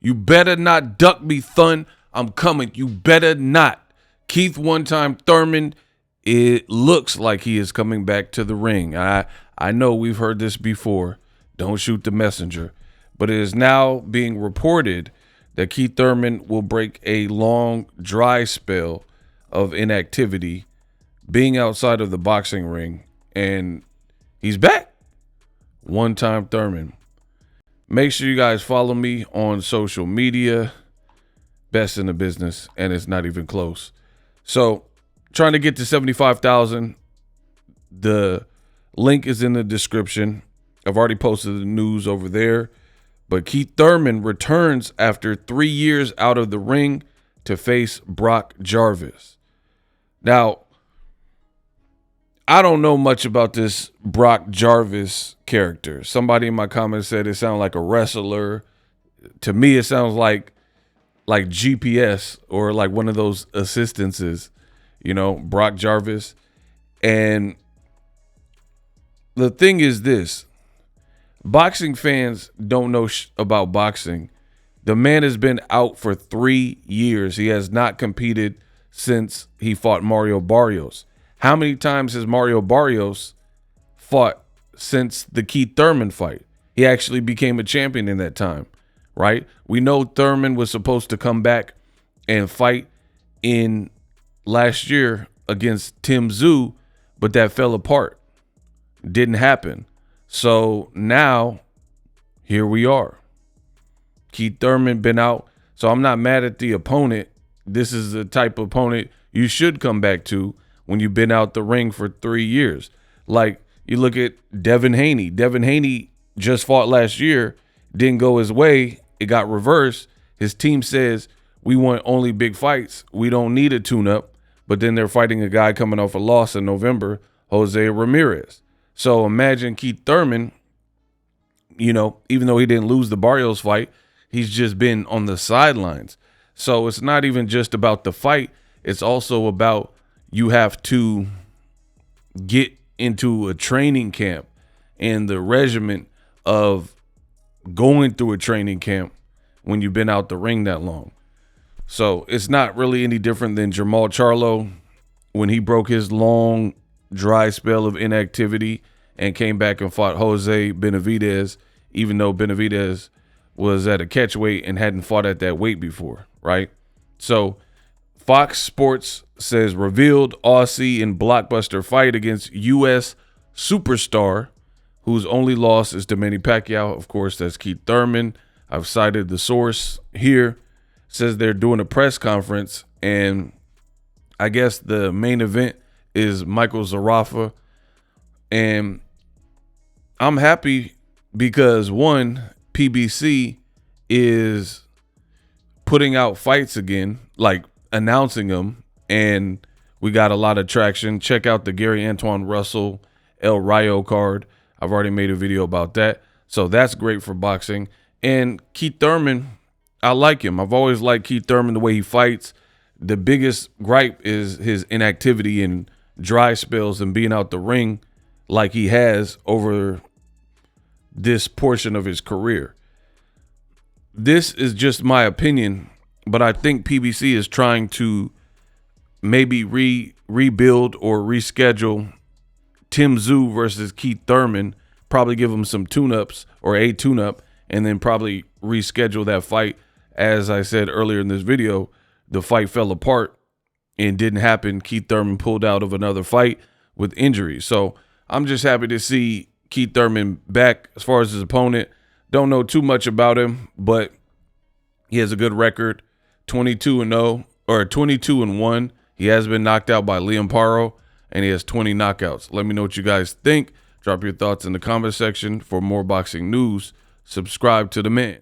You better not duck me, Thun. I'm coming. You better not. Keith one-time Thurman, it looks like he is coming back to the ring. I know we've heard this before. Don't shoot the messenger. But it is now being reported that Keith Thurman will break a long, dry spell of inactivity, being outside of the boxing ring, and he's back. One-time Thurman. Make sure you guys follow me on social media. Best in the business, and it's not even close. So, trying to get to 75,000. The link is in the description. I've already posted the news over there. But Keith Thurman returns after 3 years out of the ring to face Brock Jarvis. Now, I don't know much about this Brock Jarvis character. Somebody in my comments said it sounded like a wrestler. To me, it sounds like GPS or like one of those assistances, Brock Jarvis. And the thing is this. Boxing fans don't know about boxing. The man has been out for 3 years. He has not competed since he fought Mario Barrios. How many times has Mario Barrios fought since the Keith Thurman fight? He actually became a champion in that time, right? We know Thurman was supposed to come back and fight in last year against Tim Tszyu, but that fell apart. Didn't happen. So now, here we are. Keith Thurman been out, so I'm not mad at the opponent. This is the type of opponent you should come back to when you've been out the ring for 3 years. Like, you look at Devin Haney. Devin Haney just fought last year, didn't go his way. It got reversed. His team says, we want only big fights. We don't need a tune-up. But then they're fighting a guy coming off a loss in November, Jose Ramirez. So imagine Keith Thurman, even though he didn't lose the Barrios fight, he's just been on the sidelines. So it's not even just about the fight. It's also about you have to get into a training camp and the regimen of going through a training camp when you've been out the ring that long. So it's not really any different than Jermall Charlo when he broke his long, dry spell of inactivity and came back and fought Jose Benavidez, even though Benavidez was at a catch weight and hadn't fought at that weight before, right? So Fox Sports says revealed Aussie in blockbuster fight against U.S. superstar, whose only loss is to Manny Pacquiao. Of course, that's Keith Thurman. I've cited the source here. Says they're doing a press conference, and I guess the main event is Michael Zarafa. And I'm happy because, one, PBC is putting out fights again, like announcing them, and we got a lot of traction. Check out the Gary Antoine Russell El Rayo card. I've already made a video about that. So that's great for boxing. And Keith Thurman, I like him. I've always liked Keith Thurman, the way he fights. The biggest gripe is his inactivity and dry spells and being out the ring like he has over this portion of his career. This is just my opinion, but I think PBC is trying to maybe rebuild or reschedule Tim Tszyu versus Keith Thurman, probably give him some tune-ups or a tune-up, and then probably reschedule that fight. As I said earlier in this video, the fight fell apart and didn't happen. Keith Thurman pulled out of another fight with injury. So I'm just happy to see Keith Thurman back. As far as his opponent, don't know too much about him, but he has a good record, 22-0 or 22-1. He has been knocked out by Liam Paro, and he has 20 knockouts. Let me know what you guys think. Drop your thoughts in the comment section. For more boxing news, subscribe to the man.